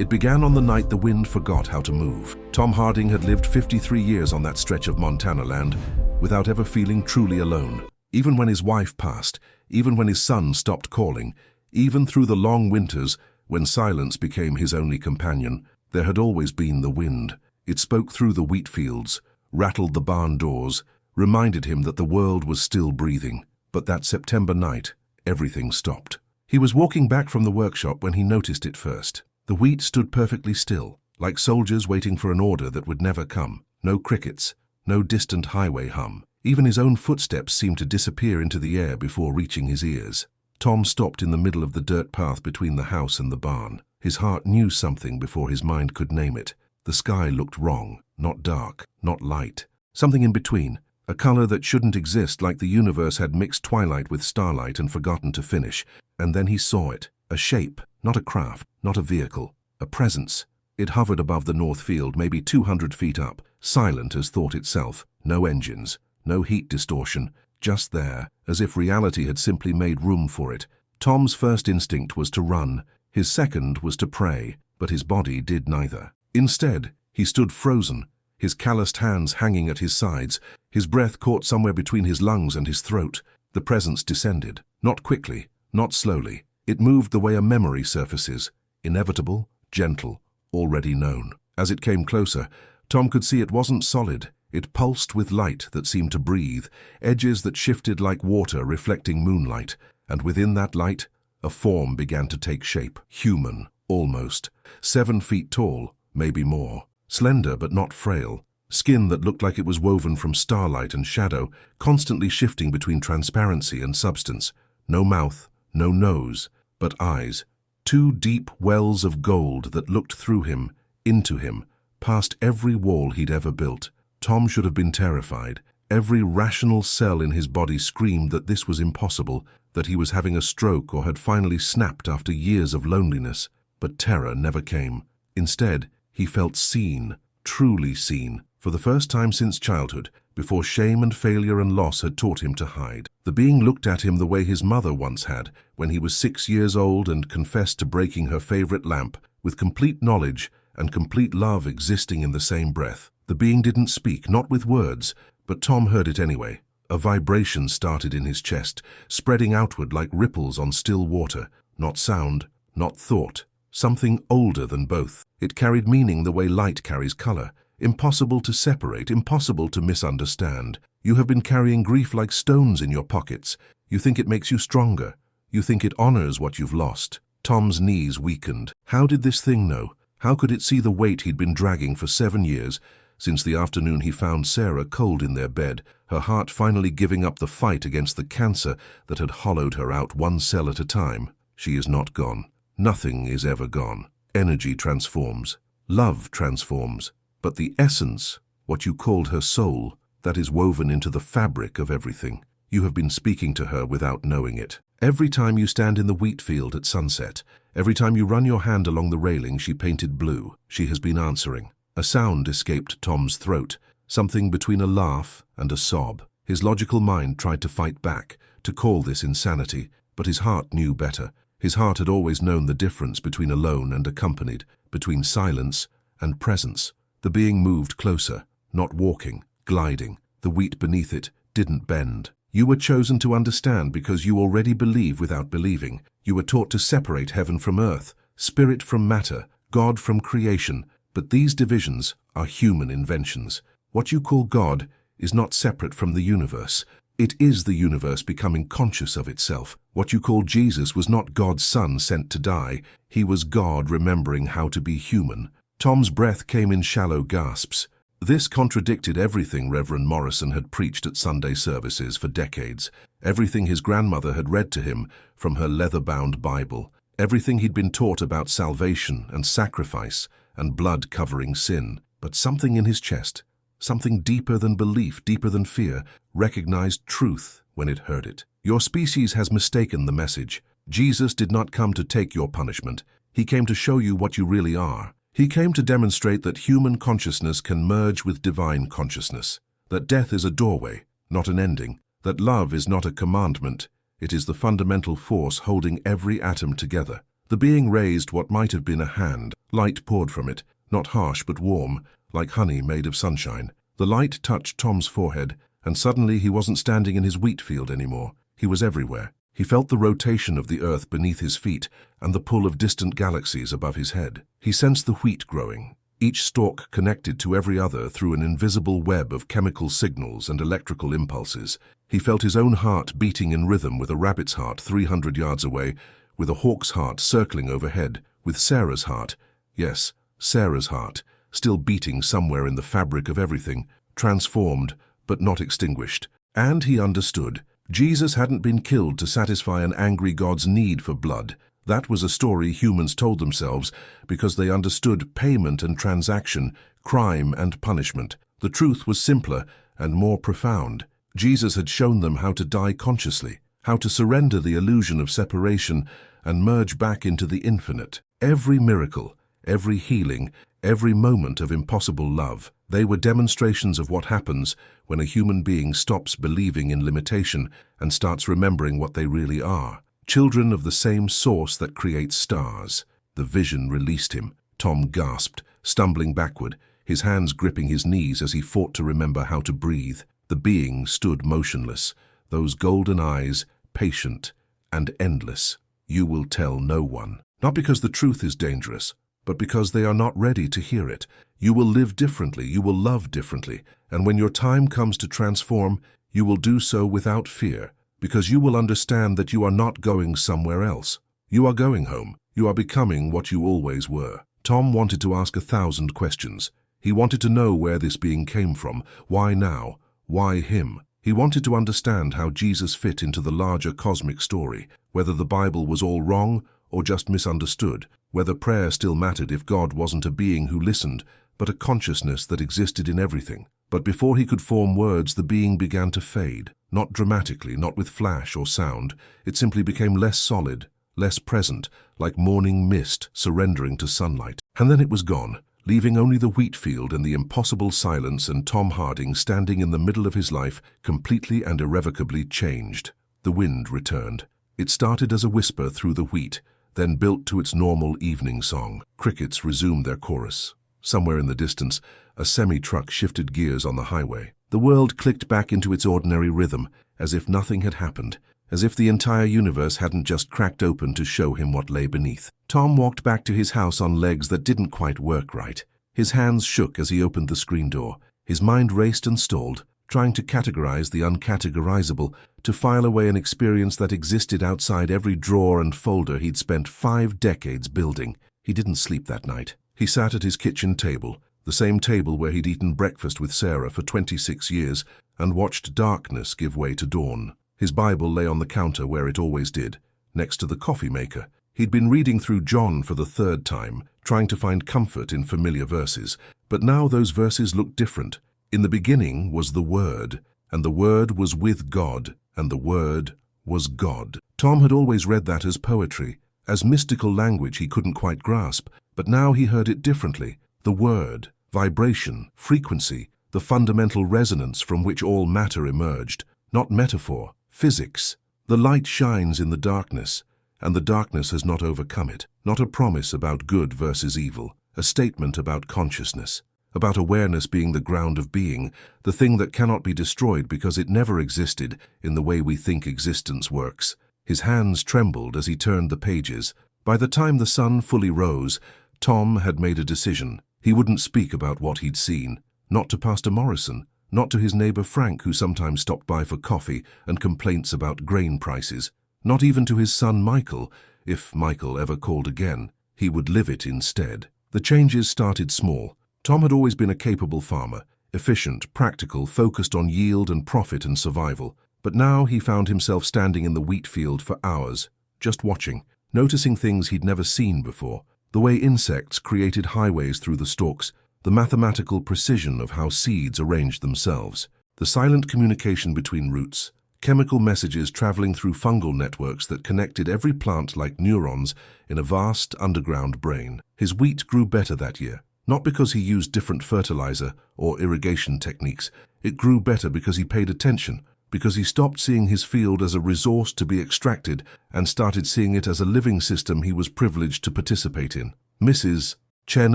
It began on the night the wind forgot how to move. Tom Harding had lived 53 years on that stretch of Montana land without ever feeling truly alone. Even when his wife passed, even when his son stopped calling, even through the long winters when silence became his only companion, there had always been the wind. It spoke through the wheat fields, rattled the barn doors, reminded him that the world was still breathing. But that September night, everything stopped. He was walking back from the workshop when he noticed it first. The wheat stood perfectly still, like soldiers waiting for an order that would never come. No crickets, no distant highway hum. Even his own footsteps seemed to disappear into the air before reaching his ears. Tom stopped in the middle of the dirt path between the house and the barn. His heart knew something before his mind could name it. The sky looked wrong, not dark, not light. Something in between, a color that shouldn't exist, like the universe had mixed twilight with starlight and forgotten to finish. And then he saw it, a shape, not a craft, not a vehicle, a presence. It hovered above the north field, maybe 200 feet up, silent as thought itself. No engines, no heat distortion, just there, as if reality had simply made room for it. Tom's first instinct was to run, his second was to pray, but his body did neither. Instead, he stood frozen, his calloused hands hanging at his sides, his breath caught somewhere between his lungs and his throat. The presence descended, not quickly, not slowly. It moved the way a memory surfaces, inevitable, gentle, already known. As it came closer, Tom could see it wasn't solid. It pulsed with light that seemed to breathe, edges that shifted like water reflecting moonlight, and within that light, a form began to take shape. Human, almost. 7 feet tall, maybe more. Slender but not frail. Skin that looked like it was woven from starlight and shadow, constantly shifting between transparency and substance. No mouth, no nose, but eyes. 2 deep wells of gold that looked through him, into him, past every wall he'd ever built. Tom should have been terrified. Every rational cell in his body screamed that this was impossible, that he was having a stroke or had finally snapped after years of loneliness. But terror never came. Instead, he felt seen, truly seen, for the first time since childhood, before shame and failure and loss had taught him to hide. The being looked at him the way his mother once had, when he was 6 years old and confessed to breaking her favorite lamp, with complete knowledge and complete love existing in the same breath. The being didn't speak, not with words, but Tom heard it anyway. A vibration started in his chest, spreading outward like ripples on still water. Not sound, not thought. Something older than both. It carried meaning the way light carries color. Impossible to separate, impossible to misunderstand. You have been carrying grief like stones in your pockets. You think it makes you stronger. You think it honors what you've lost. Tom's knees weakened. How did this thing know? How could it see the weight he'd been dragging for 7 years, since the afternoon he found Sarah cold in their bed, her heart finally giving up the fight against the cancer that had hollowed her out 1 cell at a time? She is not gone. Nothing is ever gone. Energy transforms. Love transforms. But the essence, what you called her soul, that is woven into the fabric of everything. You have been speaking to her without knowing it. Every time you stand in the wheat field at sunset, every time you run your hand along the railing she painted blue, she has been answering. A sound escaped Tom's throat, something between a laugh and a sob. His logical mind tried to fight back, to call this insanity, but his heart knew better. His heart had always known the difference between alone and accompanied, between silence and presence. The being moved closer, not walking, gliding. The wheat beneath it didn't bend. You were chosen to understand because you already believe without believing. You were taught to separate heaven from earth, spirit from matter, God from creation. But these divisions are human inventions. What you call God is not separate from the universe. It is the universe becoming conscious of itself. What you call Jesus was not God's Son sent to die. He was God remembering how to be human. Tom's breath came in shallow gasps. This contradicted everything Reverend Morrison had preached at Sunday services for decades, everything his grandmother had read to him from her leather-bound Bible, everything he'd been taught about salvation and sacrifice and blood covering sin. But something in his chest, something deeper than belief, deeper than fear, recognized truth when it heard it. Your species has mistaken the message. Jesus did not come to take your punishment. He came to show you what you really are. He came to demonstrate that human consciousness can merge with divine consciousness, that death is a doorway, not an ending, that love is not a commandment, it is the fundamental force holding every atom together, The being raised what might have been a hand. Light poured from it, not harsh but warm, like honey made of sunshine. The light touched Tom's forehead, and suddenly he wasn't standing in his wheat field anymore. He was everywhere. He felt the rotation of the earth beneath his feet and the pull of distant galaxies above his head. He sensed the wheat growing, each stalk connected to every other through an invisible web of chemical signals and electrical impulses. He felt his own heart beating in rhythm with a rabbit's heart 300 yards away, with a hawk's heart circling overhead, with Sarah's heart, yes, Sarah's heart, still beating somewhere in the fabric of everything, transformed but not extinguished. And he understood. Jesus hadn't been killed to satisfy an angry God's need for blood. That was a story humans told themselves because they understood payment and transaction, crime and punishment. The truth was simpler and more profound. Jesus had shown them how to die consciously, how to surrender the illusion of separation and merge back into the infinite. Every miracle, every healing, every moment of impossible love, they were demonstrations of what happens when a human being stops believing in limitation and starts remembering what they really are. Children of the same source that creates stars. The vision released him. Tom gasped, stumbling backward, his hands gripping his knees as he fought to remember how to breathe. The being stood motionless, those golden eyes, patient and endless. You will tell no one. Not because the truth is dangerous, but because they are not ready to hear it. You will live differently, you will love differently, and when your time comes to transform, you will do so without fear, because you will understand that you are not going somewhere else. You are going home. You are becoming what you always were. Tom wanted to ask 1,000 questions. He wanted to know where this being came from. Why now? Why him? He wanted to understand how Jesus fit into the larger cosmic story, whether the Bible was all wrong or just misunderstood, whether prayer still mattered if God wasn't a being who listened, but a consciousness that existed in everything. But before he could form words, the being began to fade. Not dramatically, not with flash or sound. It simply became less solid, less present, like morning mist surrendering to sunlight. And then it was gone, leaving only the wheat field and the impossible silence and Tom Harding standing in the middle of his life, completely and irrevocably changed. The wind returned. It started as a whisper through the wheat, then built to its normal evening song. Crickets resumed their chorus. Somewhere in the distance, a semi-truck shifted gears on the highway. The world clicked back into its ordinary rhythm, as if nothing had happened, as if the entire universe hadn't just cracked open to show him what lay beneath. Tom walked back to his house on legs that didn't quite work right. His hands shook as he opened the screen door. His mind raced and stalled, trying to categorize the uncategorizable, to file away an experience that existed outside every drawer and folder he'd spent 5 decades building. He didn't sleep that night. He sat at his kitchen table, the same table where he'd eaten breakfast with Sarah for 26 years, and watched darkness give way to dawn. His Bible lay on the counter where it always did, next to the coffee maker. He'd been reading through John for the 3rd time, trying to find comfort in familiar verses, but now those verses looked different. In the beginning was the Word, and the Word was with God, and the Word was God. Tom had always read that as poetry, as mystical language he couldn't quite grasp, but now he heard it differently. The Word, vibration, frequency, the fundamental resonance from which all matter emerged, not metaphor, physics. The light shines in the darkness, and the darkness has not overcome it. Not a promise about good versus evil, a statement about consciousness, about awareness being the ground of being, the thing that cannot be destroyed because it never existed in the way we think existence works. His hands trembled as he turned the pages. By the time the sun fully rose, Tom had made a decision. He wouldn't speak about what he'd seen, not to Pastor Morrison, not to his neighbor Frank, who sometimes stopped by for coffee and complaints about grain prices, not even to his son Michael, if Michael ever called again. He would live it instead. The changes started small. Tom had always been a capable farmer, efficient, practical, focused on yield and profit and survival. But now he found himself standing in the wheat field for hours, just watching, noticing things he'd never seen before. The way insects created highways through the stalks, the mathematical precision of how seeds arranged themselves, the silent communication between roots, chemical messages traveling through fungal networks that connected every plant like neurons in a vast underground brain. His wheat grew better that year, not because he used different fertilizer or irrigation techniques. It grew better because he paid attention, because he stopped seeing his field as a resource to be extracted and started seeing it as a living system he was privileged to participate in. Mrs. Chen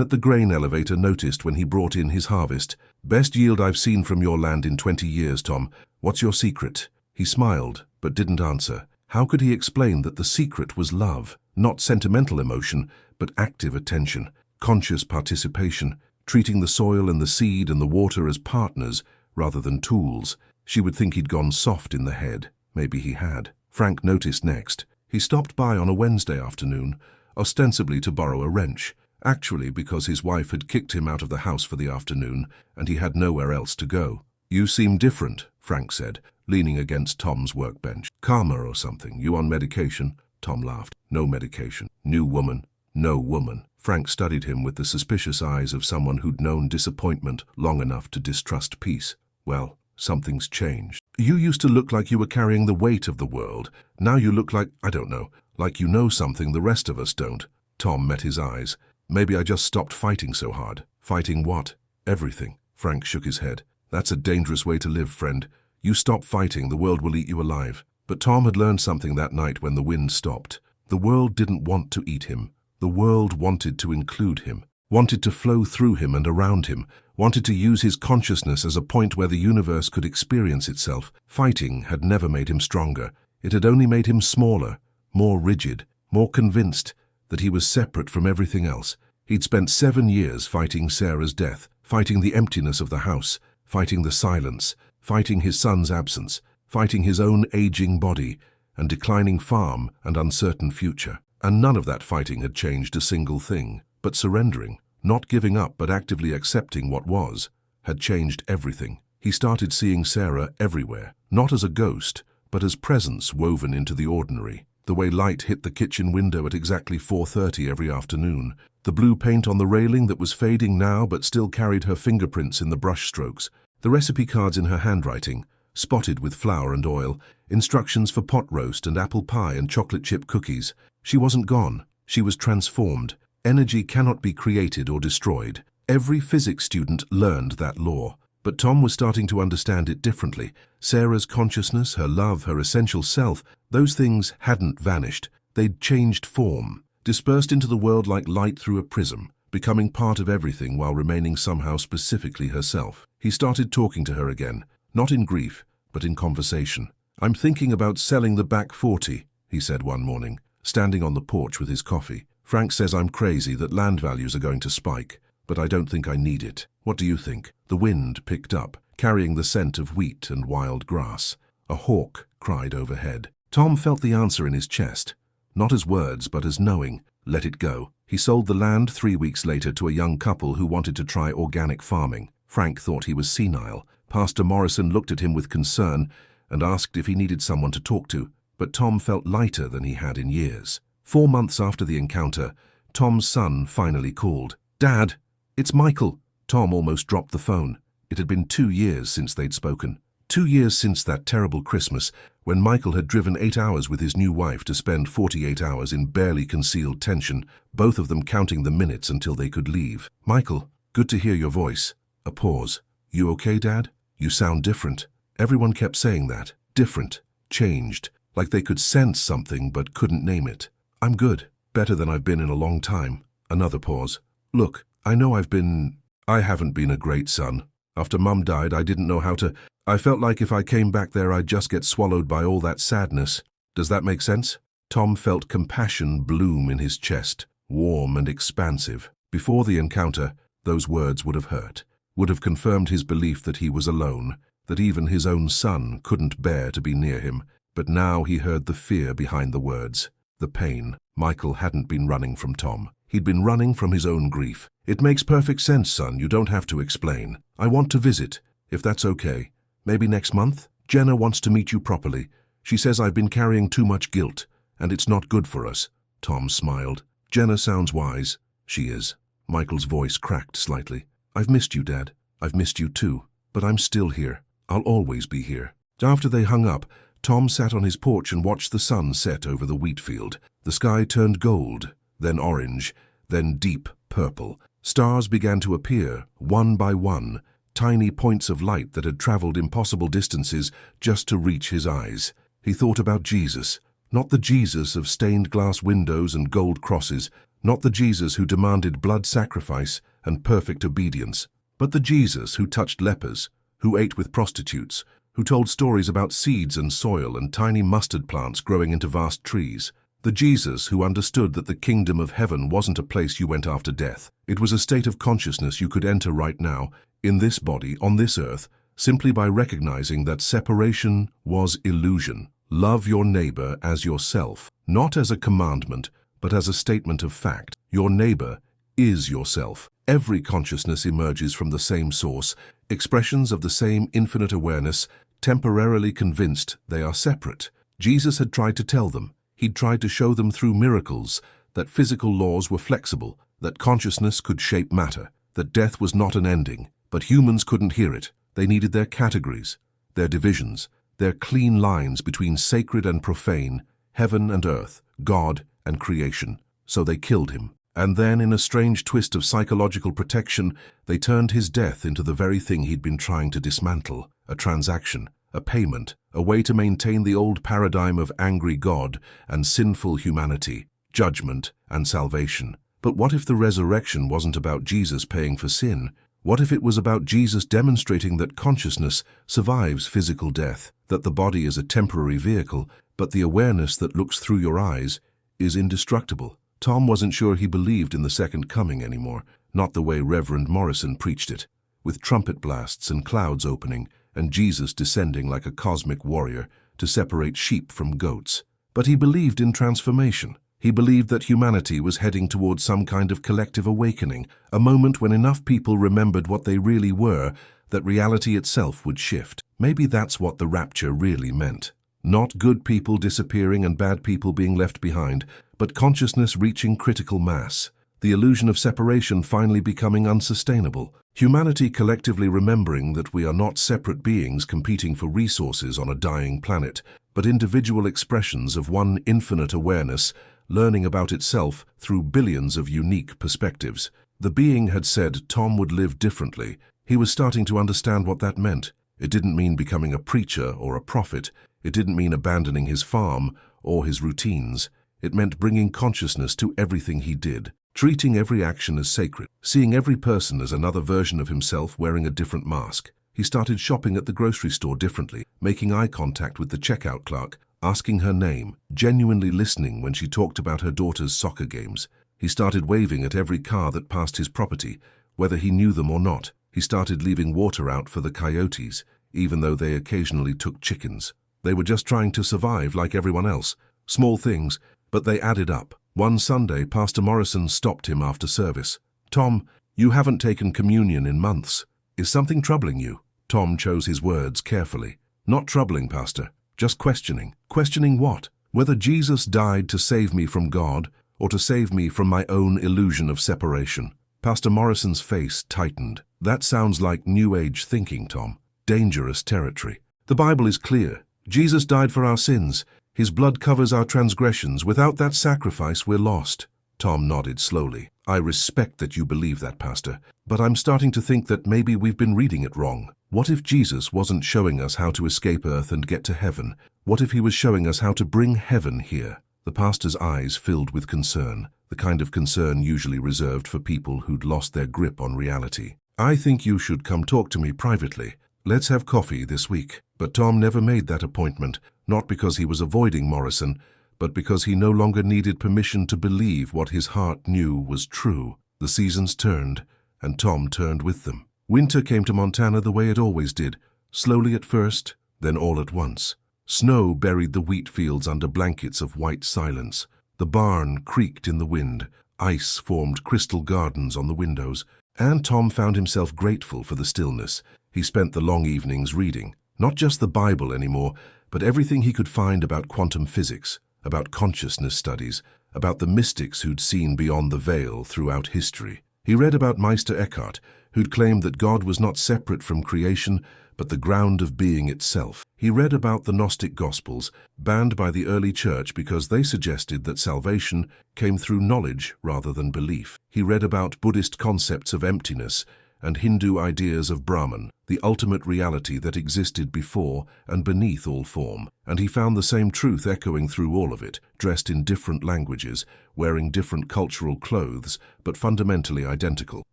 at the grain elevator noticed when he brought in his harvest. "Best yield I've seen from your land in 20 years, Tom. What's your secret?" He smiled, but didn't answer. How could he explain that the secret was love? Not sentimental emotion, but active attention, conscious participation, treating the soil and the seed and the water as partners rather than tools. She would think he'd gone soft in the head. Maybe he had. Frank noticed next. He stopped by on a Wednesday afternoon, ostensibly to borrow a wrench, actually because his wife had kicked him out of the house for the afternoon and he had nowhere else to go. "You seem different," Frank said, leaning against Tom's workbench. "Calmer or something. You on medication?" Tom laughed. "No medication. New woman. No woman." Frank studied him with the suspicious eyes of someone who'd known disappointment long enough to distrust peace. "Well, something's changed. You used to look like you were carrying the weight of the world. Now you look like, I don't know, like you know something the rest of us don't." Tom met his eyes. "Maybe I just stopped fighting so hard." "Fighting what?" "Everything." Frank shook his head. "That's a dangerous way to live, friend. You stop fighting, the world will eat you alive." But Tom had learned something that night when the wind stopped. The world didn't want to eat him. The world wanted to include him, wanted to flow through him and around him, wanted to use his consciousness as a point where the universe could experience itself. Fighting had never made him stronger. It had only made him smaller, more rigid, more convinced that he was separate from everything else. He'd spent 7 years fighting Sarah's death, fighting the emptiness of the house, fighting the silence, fighting his son's absence, fighting his own aging body and declining farm and uncertain future. And none of that fighting had changed a single thing. But surrendering, not giving up but actively accepting what was, had changed everything. He started seeing Sarah everywhere, not as a ghost, but as presence woven into the ordinary. The way light hit the kitchen window at exactly 4:30 every afternoon, the blue paint on the railing that was fading now but still carried her fingerprints in the brush strokes, the recipe cards in her handwriting, spotted with flour and oil, instructions for pot roast and apple pie and chocolate chip cookies. She wasn't gone. She was transformed. Energy cannot be created or destroyed. Every physics student learned that law. But Tom was starting to understand it differently. Sarah's consciousness, her love, her essential self, those things hadn't vanished. They'd changed form, dispersed into the world like light through a prism, becoming part of everything while remaining somehow specifically herself. He started talking to her again, not in grief, but in conversation. "I'm thinking about selling the back 40, he said one morning, standing on the porch with his coffee. "Frank says I'm crazy, that land values are going to spike, but I don't think I need it. What do you think?" The wind picked up, carrying the scent of wheat and wild grass. A hawk cried overhead. Tom felt the answer in his chest, not as words but as knowing. Let it go. He sold the land 3 weeks later to a young couple who wanted to try organic farming. Frank thought he was senile. Pastor Morrison looked at him with concern and asked if he needed someone to talk to. But Tom felt lighter than he had in years. 4 months after the encounter, Tom's son finally called. "Dad, it's Michael." Tom almost dropped the phone. It had been 2 years since they'd spoken. 2 years since that terrible Christmas, when Michael had driven 8 hours with his new wife to spend 48 hours in barely concealed tension, both of them counting the minutes until they could leave. "Michael, good to hear your voice." A pause. "You okay, Dad? You sound different." Everyone kept saying that. Different. Changed. Like they could sense something but couldn't name it. "I'm good. Better than I've been in a long time." Another pause. "Look, I know I haven't been a great son. After Mum died, I didn't know how to. I felt like if I came back there, I'd just get swallowed by all that sadness. Does that make sense?" Tom felt compassion bloom in his chest, warm and expansive. Before the encounter, those words would have hurt, would have confirmed his belief that he was alone, that even his own son couldn't bear to be near him. But now he heard the fear behind the words, the pain. Michael hadn't been running from Tom. He'd been running from his own grief. "It makes perfect sense, son. You don't have to explain. I want to visit, if that's okay. Maybe next month? Jenna wants to meet you properly. She says I've been carrying too much guilt, and it's not good for us." Tom smiled. "Jenna sounds wise." "She is." Michael's voice cracked slightly. "I've missed you, Dad. I've missed you too. But I'm still here. I'll always be here." After they hung up, Tom sat on his porch and watched the sun set over the wheat field. The sky turned gold, then orange, then deep purple. Stars began to appear, one by one, tiny points of light that had traveled impossible distances just to reach his eyes. He thought about Jesus, not the Jesus of stained glass windows and gold crosses, not the Jesus who demanded blood sacrifice and perfect obedience, but the Jesus who touched lepers, who ate with prostitutes, who told stories about seeds and soil and tiny mustard plants growing into vast trees. The Jesus who understood that the kingdom of heaven wasn't a place you went after death. It was a state of consciousness you could enter right now, in this body, on this earth, simply by recognizing that separation was illusion. Love your neighbor as yourself, not as a commandment, but as a statement of fact. Your neighbor is yourself. Every consciousness emerges from the same source, expressions of the same infinite awareness, temporarily convinced they are separate. Jesus had tried to tell them. He'd tried to show them through miracles that physical laws were flexible, that consciousness could shape matter, that death was not an ending, but humans couldn't hear it. They needed their categories, their divisions, their clean lines between sacred and profane, heaven and earth, God and creation. So they killed him. And then, in a strange twist of psychological protection, they turned his death into the very thing he'd been trying to dismantle, a transaction, a payment, a way to maintain the old paradigm of angry God and sinful humanity, judgment and salvation. But what if the resurrection wasn't about Jesus paying for sin? What if it was about Jesus demonstrating that consciousness survives physical death, that the body is a temporary vehicle, but the awareness that looks through your eyes is indestructible? Tom wasn't sure he believed in the second coming anymore, not the way Reverend Morrison preached it, with trumpet blasts and clouds opening, and Jesus descending like a cosmic warrior to separate sheep from goats. But he believed in transformation. He believed that humanity was heading towards some kind of collective awakening, a moment when enough people remembered what they really were, that reality itself would shift. Maybe that's what the rapture really meant. Not good people disappearing and bad people being left behind, but consciousness reaching critical mass. The illusion of separation finally becoming unsustainable. Humanity collectively remembering that we are not separate beings competing for resources on a dying planet, but individual expressions of one infinite awareness, learning about itself through billions of unique perspectives. The being had said Tom would live differently. He was starting to understand what that meant. It didn't mean becoming a preacher or a prophet. It didn't mean abandoning his farm or his routines. It meant bringing consciousness to everything he did, treating every action as sacred, seeing every person as another version of himself wearing a different mask. He started shopping at the grocery store differently, making eye contact with the checkout clerk, asking her name, genuinely listening when she talked about her daughter's soccer games. He started waving at every car that passed his property, whether he knew them or not. He started leaving water out for the coyotes, even though they occasionally took chickens. They were just trying to survive like everyone else. Small things, but they added up. One Sunday, Pastor Morrison stopped him after service. "Tom, you haven't taken communion in months. Is something troubling you?" Tom chose his words carefully. "Not troubling, Pastor. Just questioning." "Questioning what? Whether Jesus died to save me from God or to save me from my own illusion of separation." Pastor Morrison's face tightened. "That sounds like New Age thinking, Tom. Dangerous territory. The Bible is clear. Jesus died for our sins. His blood covers our transgressions. Without that sacrifice, we're lost." Tom nodded slowly. "I respect that you believe that, Pastor, but I'm starting to think that maybe we've been reading it wrong. What if Jesus wasn't showing us how to escape earth and get to heaven? What if he was showing us how to bring heaven here?" The pastor's eyes filled with concern, the kind of concern usually reserved for people who'd lost their grip on reality. "I think you should come talk to me privately. Let's have coffee this week." But Tom never made that appointment, not because he was avoiding Morrison, but because he no longer needed permission to believe what his heart knew was true. The seasons turned, and Tom turned with them. Winter came to Montana the way it always did, slowly at first, then all at once. Snow buried the wheat fields under blankets of white silence. The barn creaked in the wind. Ice formed crystal gardens on the windows, and Tom found himself grateful for the stillness. He spent the long evenings reading, not just the Bible anymore, but everything he could find about quantum physics, about consciousness studies, about the mystics who'd seen beyond the veil throughout history. He read about Meister Eckhart, who'd claimed that God was not separate from creation, but the ground of being itself. He read about the Gnostic Gospels, banned by the early church because they suggested that salvation came through knowledge rather than belief. He read about Buddhist concepts of emptiness and Hindu ideas of Brahman, the ultimate reality that existed before and beneath all form. And he found the same truth echoing through all of it, dressed in different languages, wearing different cultural clothes, but fundamentally identical.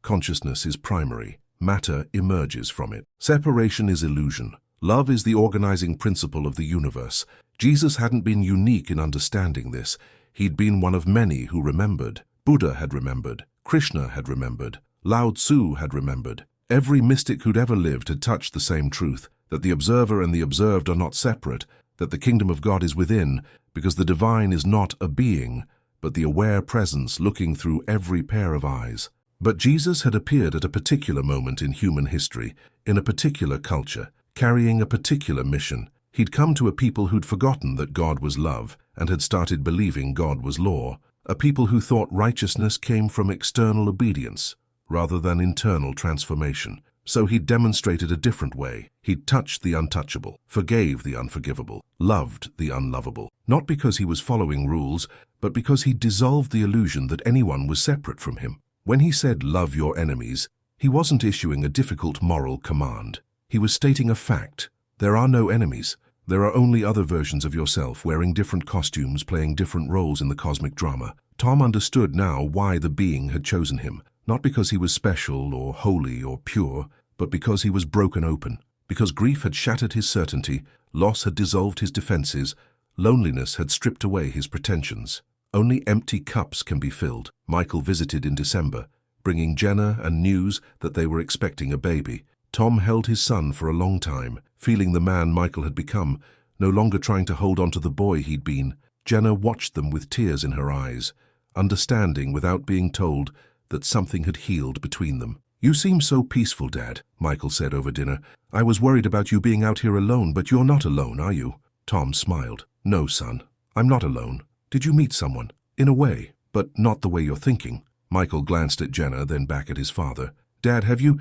Consciousness is primary. Matter emerges from it. Separation is illusion. Love is the organizing principle of the universe. Jesus hadn't been unique in understanding this. He'd been one of many who remembered. Buddha had remembered. Krishna had remembered. Lao Tzu had remembered. Every mystic who'd ever lived had touched the same truth, that the observer and the observed are not separate, that the kingdom of God is within, because the divine is not a being, but the aware presence looking through every pair of eyes. But Jesus had appeared at a particular moment in human history, in a particular culture, carrying a particular mission. He'd come to a people who'd forgotten that God was love and had started believing God was law, a people who thought righteousness came from external obedience rather than internal transformation. So he'd demonstrated a different way. He'd touched the untouchable, forgave the unforgivable, loved the unlovable. Not because he was following rules, but because he'd dissolved the illusion that anyone was separate from him. When he said, "Love your enemies," he wasn't issuing a difficult moral command. He was stating a fact. There are no enemies. There are only other versions of yourself wearing different costumes, playing different roles in the cosmic drama. Tom understood now why the being had chosen him, not because he was special or holy or pure, but because he was broken open, because grief had shattered his certainty, loss had dissolved his defenses, loneliness had stripped away his pretensions. Only empty cups can be filled. Michael visited in December, bringing Jenna and news that they were expecting a baby. Tom held his son for a long time, feeling the man Michael had become, no longer trying to hold on to the boy he'd been. Jenna watched them with tears in her eyes, understanding without being told that something had healed between them. "You seem so peaceful, Dad," Michael said over dinner. "I was worried about you being out here alone, but you're not alone, are you?" Tom smiled. "No, son, I'm not alone. Did you meet someone? In a way, but not the way you're thinking." Michael glanced at Jenna, then back at his father. "Dad, have you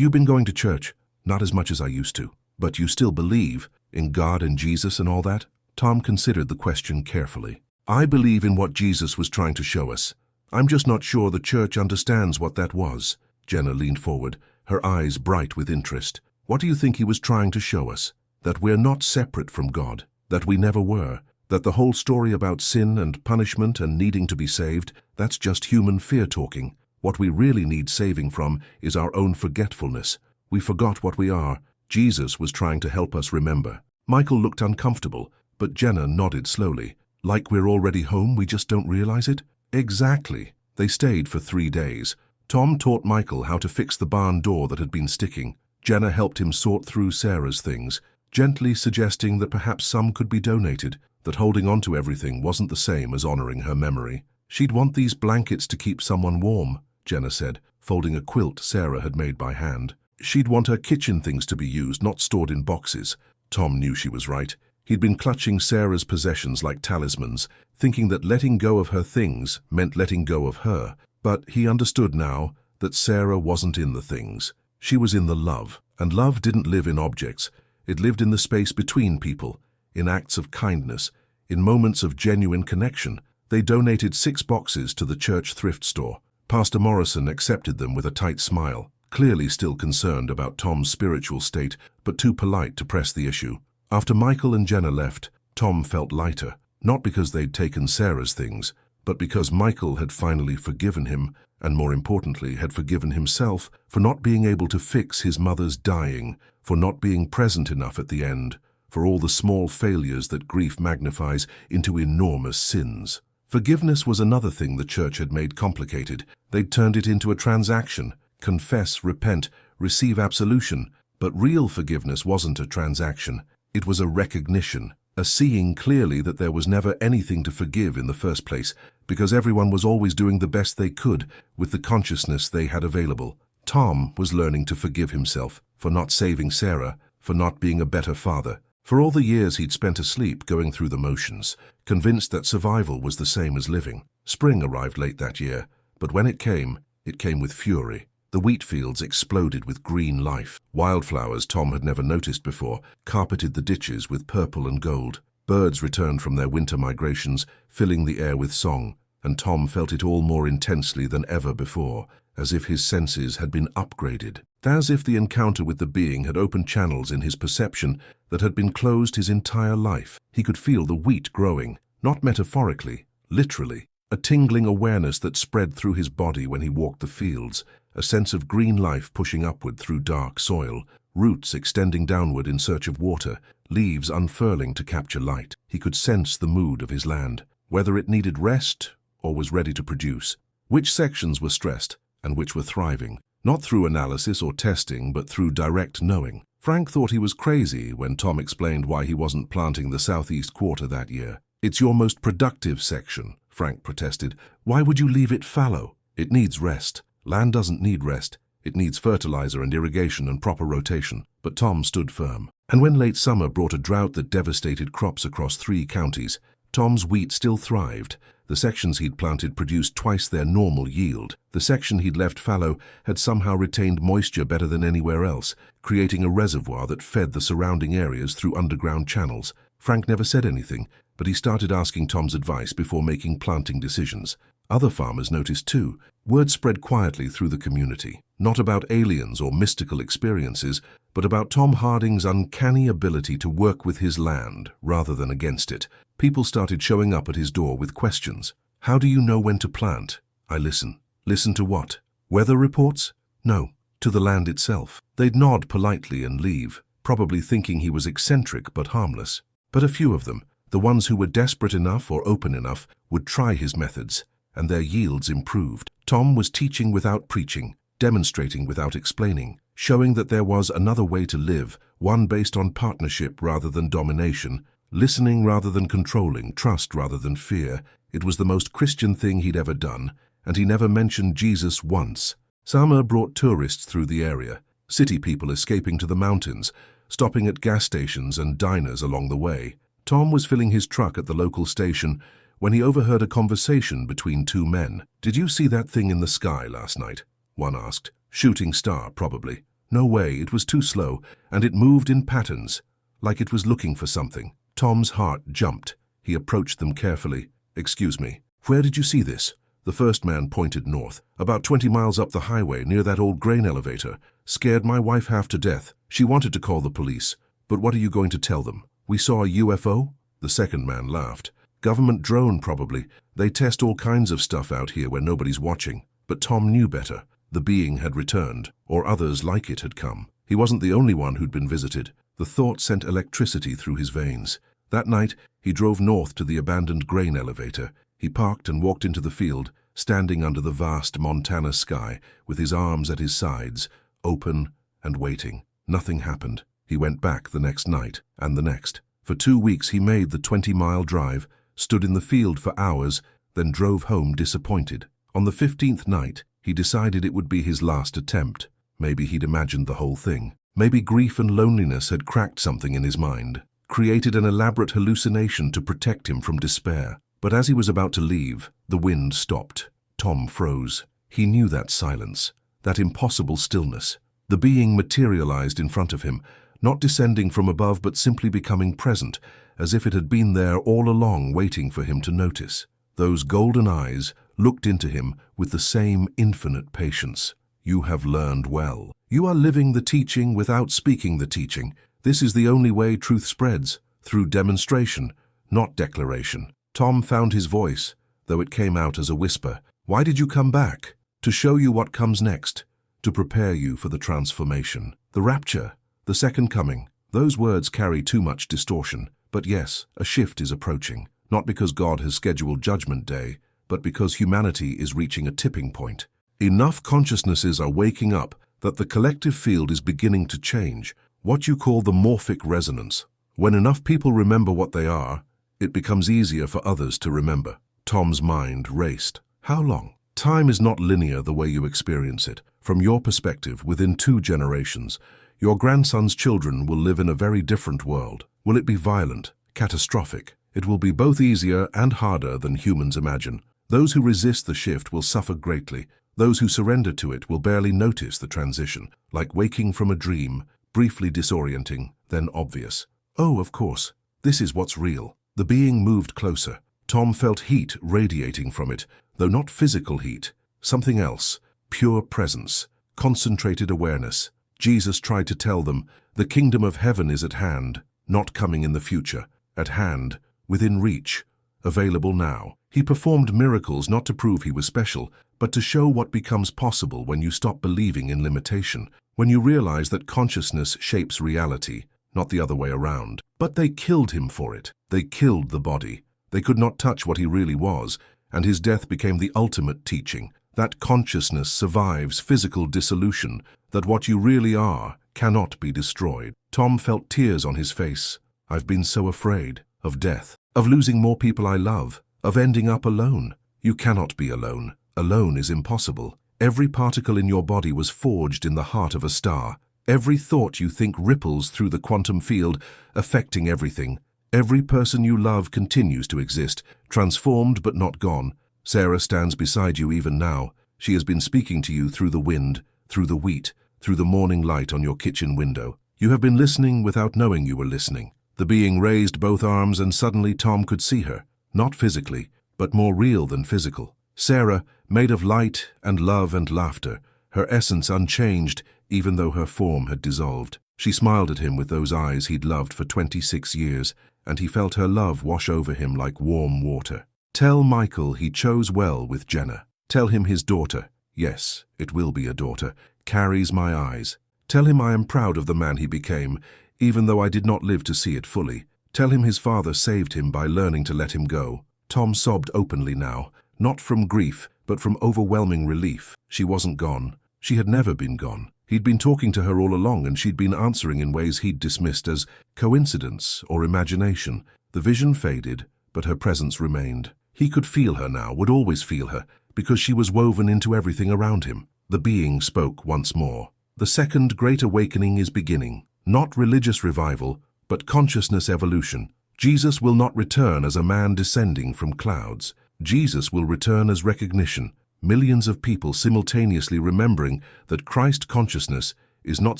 been going to church?" "Not as much as I used to." "But you still believe in God and Jesus and all that?" Tom considered the question carefully. "I believe in what Jesus was trying to show us. I'm just not sure the church understands what that was." Jenna leaned forward, her eyes bright with interest. "What do you think he was trying to show us? That we're not separate from God, that we never were, that the whole story about sin and punishment and needing to be saved, that's just human fear talking. What we really need saving from is our own forgetfulness. We forgot what we are. Jesus was trying to help us remember." Michael looked uncomfortable, but Jenna nodded slowly. "Like we're already home, we just don't realize it?" "Exactly." They stayed for 3 days. Tom taught Michael how to fix the barn door that had been sticking. Jenna helped him sort through Sarah's things, gently suggesting that perhaps some could be donated, that holding on to everything wasn't the same as honoring her memory. "She'd want these blankets to keep someone warm," Jenna said, folding a quilt Sarah had made by hand. "She'd want her kitchen things to be used, not stored in boxes." Tom knew she was right. He'd been clutching Sarah's possessions like talismans, thinking that letting go of her things meant letting go of her. But he understood now that Sarah wasn't in the things. She was in the love, and love didn't live in objects. It lived in the space between people, in acts of kindness, in moments of genuine connection. They donated 6 boxes to the church thrift store. Pastor Morrison accepted them with a tight smile, clearly still concerned about Tom's spiritual state, but too polite to press the issue. After Michael and Jenna left, Tom felt lighter, not because they'd taken Sarah's things, but because Michael had finally forgiven him, and more importantly, had forgiven himself for not being able to fix his mother's dying, for not being present enough at the end, for all the small failures that grief magnifies into enormous sins. Forgiveness was another thing the church had made complicated. They'd turned it into a transaction. Confess, repent, receive absolution. But real forgiveness wasn't a transaction. It was a recognition, a seeing clearly that there was never anything to forgive in the first place, because everyone was always doing the best they could with the consciousness they had available. Tom was learning to forgive himself for not saving Sarah, for not being a better father, for all the years he'd spent asleep going through the motions, convinced that survival was the same as living. Spring arrived late that year, but when it came with fury. The wheat fields exploded with green life. Wildflowers Tom had never noticed before carpeted the ditches with purple and gold. Birds returned from their winter migrations, filling the air with song, and Tom felt it all more intensely than ever before. as if his senses had been upgraded, as if the encounter with the being had opened channels in his perception that had been closed his entire life. He could feel the wheat growing, not metaphorically, literally, a tingling awareness that spread through his body when he walked the fields, a sense of green life pushing upward through dark soil, roots extending downward in search of water, leaves unfurling to capture light. He could sense the mood of his land, whether it needed rest or was ready to produce, which sections were stressed and which were thriving, not through analysis or testing but through direct knowing. Frank thought he was crazy when Tom explained why he wasn't planting the southeast quarter that year. "It's your most productive section," Frank protested. "Why would you leave it fallow? It needs rest." "Land doesn't need rest. It needs fertilizer and irrigation and proper rotation." But Tom stood firm. And when late summer brought a drought that devastated crops across 3 counties, Tom's wheat still thrived. The sections he'd planted produced twice their normal yield. The section he'd left fallow had somehow retained moisture better than anywhere else, creating a reservoir that fed the surrounding areas through underground channels. Frank never said anything, but he started asking Tom's advice before making planting decisions. Other farmers noticed too. Word spread quietly through the community, not about aliens or mystical experiences, but about Tom Harding's uncanny ability to work with his land rather than against it. People started showing up at his door with questions. "How do you know when to plant?" "I listen." "Listen to what? Weather reports?" "No, to the land itself." They'd nod politely and leave, probably thinking he was eccentric but harmless. But a few of them, the ones who were desperate enough or open enough, would try his methods, and their yields improved. Tom was teaching without preaching, demonstrating without explaining, showing that there was another way to live, one based on partnership rather than domination, listening rather than controlling, trust rather than fear. It was the most Christian thing he'd ever done, and he never mentioned Jesus once. Summer brought tourists through the area, city people escaping to the mountains, stopping at gas stations and diners along the way. Tom was filling his truck at the local station when he overheard a conversation between 2 men. "Did you see that thing in the sky last night?" one asked. "Shooting star, probably." "No way, it was too slow, and it moved in patterns, like it was looking for something." Tom's heart jumped. He approached them carefully. "Excuse me, where did you see this?" The first man pointed north. "About 20 miles up the highway, near that old grain elevator. Scared my wife half to death. She wanted to call the police. But what are you going to tell them? We saw a UFO?" The second man laughed. "Government drone, probably. They test all kinds of stuff out here when nobody's watching." But Tom knew better. The being had returned, or others like it had come. He wasn't the only one who'd been visited. The thought sent electricity through his veins. That night, he drove north to the abandoned grain elevator. He parked and walked into the field, standing under the vast Montana sky, with his arms at his sides, open and waiting. Nothing happened. He went back the next night, and the next. For 2 weeks he made the 20-mile drive, stood in the field for hours, then drove home disappointed. On the 15th night, he decided it would be his last attempt. Maybe he'd imagined the whole thing. Maybe grief and loneliness had cracked something in his mind, created an elaborate hallucination to protect him from despair. But as he was about to leave, the wind stopped. Tom froze. He knew that silence, that impossible stillness. The being materialized in front of him, not descending from above but simply becoming present, as if it had been there all along waiting for him to notice. Those golden eyes looked into him with the same infinite patience. "You have learned well. You are living the teaching without speaking the teaching. This is the only way truth spreads, through demonstration, not declaration." Tom found his voice, though it came out as a whisper. "Why did you come back?" "To show you what comes next, to prepare you for the transformation. The rapture, the second coming." Those words carry too much distortion. But yes, a shift is approaching, not because God has scheduled Judgment Day, but because humanity is reaching a tipping point. Enough consciousnesses are waking up that the collective field is beginning to change, what you call the morphic resonance. When enough people remember what they are, it becomes easier for others to remember. Tom's mind raced. How long? Time is not linear the way you experience it. From your perspective, within 2 generations, your grandson's children will live in a very different world. Will it be violent, catastrophic? It will be both easier and harder than humans imagine. Those who resist the shift will suffer greatly. Those who surrender to it will barely notice the transition, like waking from a dream, briefly disorienting, then obvious. Oh, of course, this is what's real. The being moved closer. Tom felt heat radiating from it, though not physical heat, something else, pure presence, concentrated awareness. Jesus tried to tell them, the kingdom of heaven is at hand, not coming in the future, at hand, within reach, available now. He performed miracles not to prove he was special, but to show what becomes possible when you stop believing in limitation, when you realize that consciousness shapes reality, not the other way around. But they killed him for it. They killed the body. They could not touch what he really was, and his death became the ultimate teaching, that consciousness survives physical dissolution, that what you really are cannot be destroyed. Tom felt tears on his face. I've been so afraid of death, of losing more people I love, of ending up alone. You cannot be alone. Alone is impossible. Every particle in your body was forged in the heart of a star. Every thought you think ripples through the quantum field, affecting everything. Every person you love continues to exist, transformed but not gone. Sarah stands beside you even now. She has been speaking to you through the wind, through the wheat, through the morning light on your kitchen window. You have been listening without knowing you were listening. The being raised both arms and suddenly Tom could see her, not physically, but more real than physical. Sarah, made of light and love and laughter, her essence unchanged even though her form had dissolved. She smiled at him with those eyes he'd loved for 26 years, and he felt her love wash over him like warm water. Tell Michael he chose well with Jenna. Tell him his daughter, yes, it will be a daughter, carries my eyes. Tell him I am proud of the man he became, even though I did not live to see it fully. Tell him his father saved him by learning to let him go. Tom sobbed openly now, not from grief, but from overwhelming relief. She wasn't gone. She had never been gone. He'd been talking to her all along, and she'd been answering in ways he'd dismissed as coincidence or imagination. The vision faded, but her presence remained. He could feel her now, would always feel her, because she was woven into everything around him. The being spoke once more. The second great awakening is beginning. Not religious revival, but consciousness evolution. Jesus will not return as a man descending from clouds. Jesus will return as recognition. Millions of people simultaneously remembering that Christ consciousness is not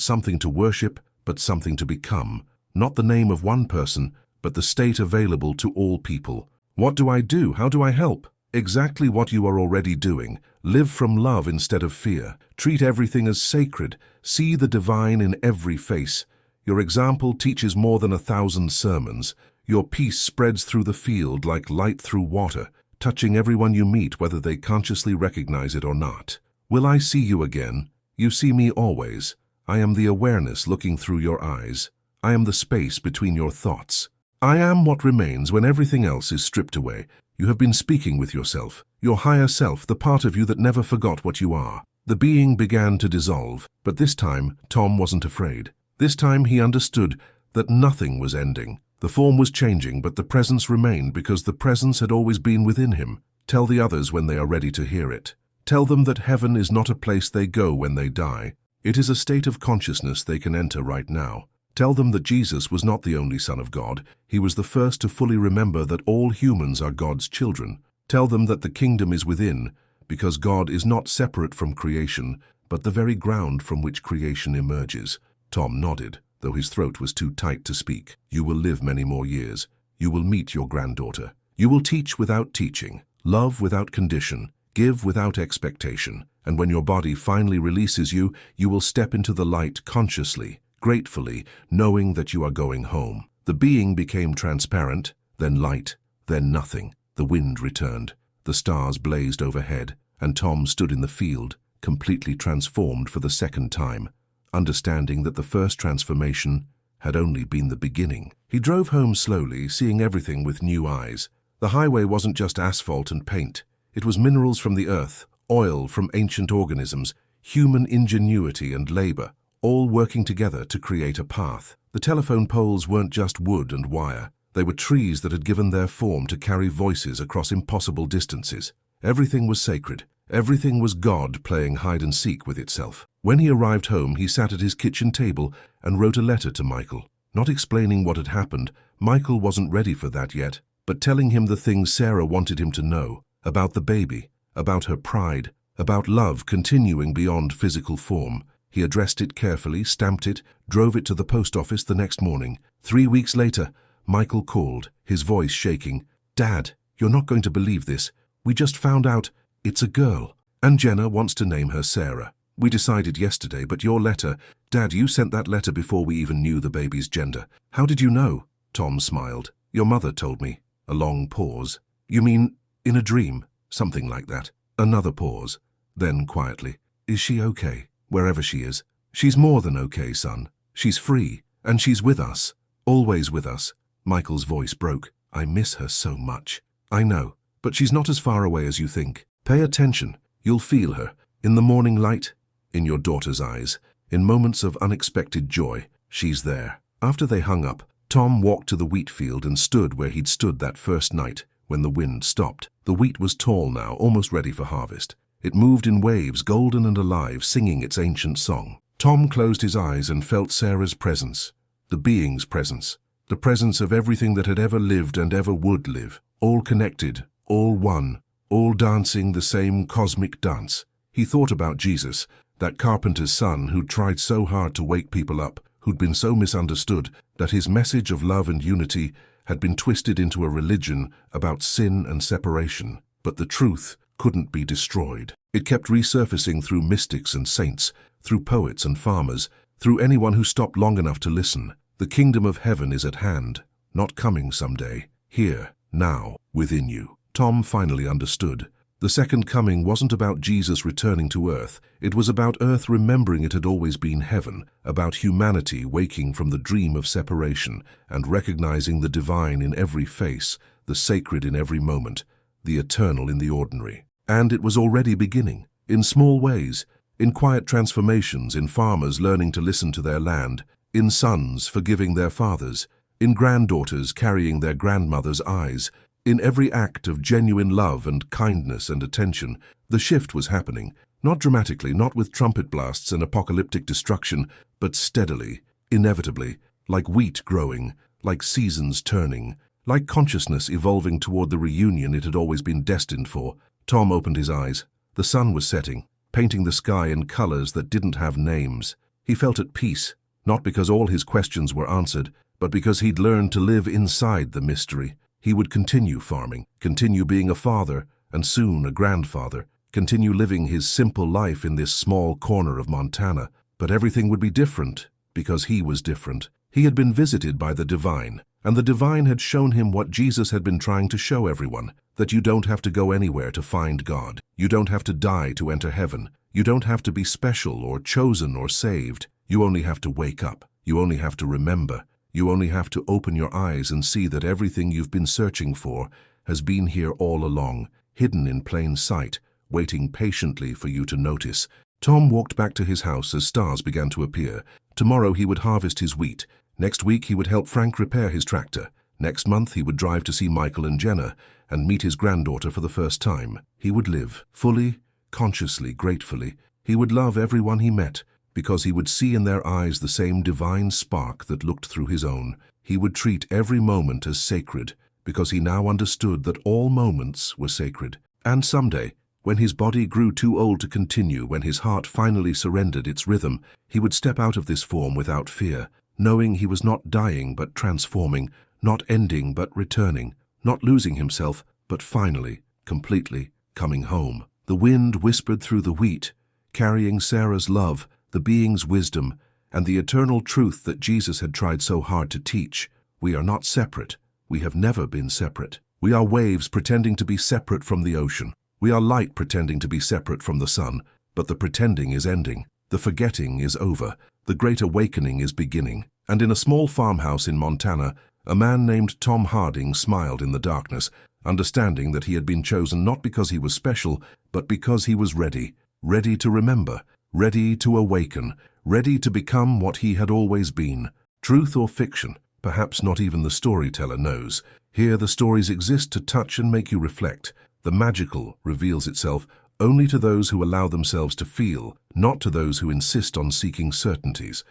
something to worship, but something to become. Not the name of one person, but the state available to all people. What do I do? How do I help? Exactly what you are already doing. Live from love instead of fear. Treat everything as sacred. See the divine in every face. Your example teaches more than 1,000 sermons. Your peace spreads through the field like light through water, touching everyone you meet whether they consciously recognize it or not. Will I see you again? You see me always. I am the awareness looking through your eyes. I am the space between your thoughts. I am what remains when everything else is stripped away. You have been speaking with yourself, your higher self, the part of you that never forgot what you are. The being began to dissolve, but this time Tom wasn't afraid. This time he understood that nothing was ending. The form was changing, but the presence remained because the presence had always been within him. Tell the others when they are ready to hear it. Tell them that heaven is not a place they go when they die. It is a state of consciousness they can enter right now. Tell them that Jesus was not the only Son of God. He was the first to fully remember that all humans are God's children. Tell them that the kingdom is within, because God is not separate from creation, but the very ground from which creation emerges. Tom nodded, though his throat was too tight to speak. You will live many more years. You will meet your granddaughter. You will teach without teaching, love without condition, give without expectation. And when your body finally releases you, you will step into the light consciously, gratefully, knowing that you are going home. The being became transparent, then light, then nothing. The wind returned. The stars blazed overhead, and Tom stood in the field, completely transformed for the second time, understanding that the first transformation had only been the beginning. He drove home slowly, seeing everything with new eyes. The highway wasn't just asphalt and paint. It was minerals from the earth, oil from ancient organisms, human ingenuity and labor, all working together to create a path. The telephone poles weren't just wood and wire. They were trees that had given their form to carry voices across impossible distances. Everything was sacred. Everything was God playing hide-and-seek with itself. When he arrived home, he sat at his kitchen table and wrote a letter to Michael. Not explaining what had happened, Michael wasn't ready for that yet, but telling him the things Sarah wanted him to know, about the baby, about her pride, about love continuing beyond physical form. He addressed it carefully, stamped it, drove it to the post office the next morning. 3 weeks later, Michael called, his voice shaking. "Dad, you're not going to believe this. We just found out it's a girl." And Jenna wants to name her Sarah. We decided yesterday, but your letter, Dad, you sent that letter before we even knew the baby's gender. How did you know? Tom smiled. Your mother told me. A long pause. You mean, in a dream? Something like that. Another pause. Then quietly, is she okay, wherever she is? She's more than okay, son. She's free, and she's with us. Always with us. Michael's voice broke. I miss her so much. I know, but she's not as far away as you think. Pay attention. You'll feel her. In the morning light, in your daughter's eyes, in moments of unexpected joy, she's there. After they hung up, Tom walked to the wheat field and stood where he'd stood that first night, when the wind stopped. The wheat was tall now, almost ready for harvest. It moved in waves, golden and alive, singing its ancient song. Tom closed his eyes and felt Sarah's presence, the being's presence, the presence of everything that had ever lived and ever would live, all connected, all one, all dancing the same cosmic dance. He thought about Jesus, that carpenter's son who'd tried so hard to wake people up, who'd been so misunderstood that his message of love and unity had been twisted into a religion about sin and separation. But the truth couldn't be destroyed. It kept resurfacing through mystics and saints, through poets and farmers, through anyone who stopped long enough to listen. The kingdom of heaven is at hand, not coming someday. Here, now, within you. Tom finally understood. The second coming wasn't about Jesus returning to earth. It was about earth remembering it had always been heaven, about humanity waking from the dream of separation and recognizing the divine in every face, the sacred in every moment, the eternal in the ordinary. And it was already beginning, in small ways, in quiet transformations, in farmers learning to listen to their land, in sons forgiving their fathers, in granddaughters carrying their grandmother's eyes. In every act of genuine love and kindness and attention, the shift was happening, not dramatically, not with trumpet blasts and apocalyptic destruction, but steadily, inevitably, like wheat growing, like seasons turning, like consciousness evolving toward the reunion it had always been destined for. Tom opened his eyes. The sun was setting, painting the sky in colors that didn't have names. He felt at peace, not because all his questions were answered, but because he'd learned to live inside the mystery. He would continue farming, continue being a father, and soon a grandfather, continue living his simple life in this small corner of Montana. But everything would be different, because he was different. He had been visited by the divine, and the divine had shown him what Jesus had been trying to show everyone, that you don't have to go anywhere to find God. You don't have to die to enter heaven. You don't have to be special or chosen or saved. You only have to wake up. You only have to remember. You only have to open your eyes and see that everything you've been searching for has been here all along, hidden in plain sight, waiting patiently for you to notice. Tom walked back to his house as stars began to appear. Tomorrow he would harvest his wheat. Next week he would help Frank repair his tractor. Next month he would drive to see Michael and Jenna and meet his granddaughter for the first time. He would live, fully, consciously, gratefully. He would love everyone he met, because he would see in their eyes the same divine spark that looked through his own. He would treat every moment as sacred, because he now understood that all moments were sacred. And someday, when his body grew too old to continue, when his heart finally surrendered its rhythm, he would step out of this form without fear, knowing he was not dying but transforming, not ending but returning, not losing himself, but finally, completely, coming home. The wind whispered through the wheat, carrying Sarah's love, the being's wisdom, and the eternal truth that Jesus had tried so hard to teach. We are not separate. We have never been separate. We are waves pretending to be separate from the ocean. We are light pretending to be separate from the sun, but the pretending is ending. The forgetting is over. The great awakening is beginning. And in a small farmhouse in Montana, a man named Tom Harding smiled in the darkness, understanding that he had been chosen not because he was special, but because he was ready, ready to remember, ready to awaken, ready to become what he had always been. Truth or fiction, perhaps not even the storyteller knows. Here the stories exist to touch and make you reflect. The magical reveals itself only to those who allow themselves to feel, not to those who insist on seeking certainties.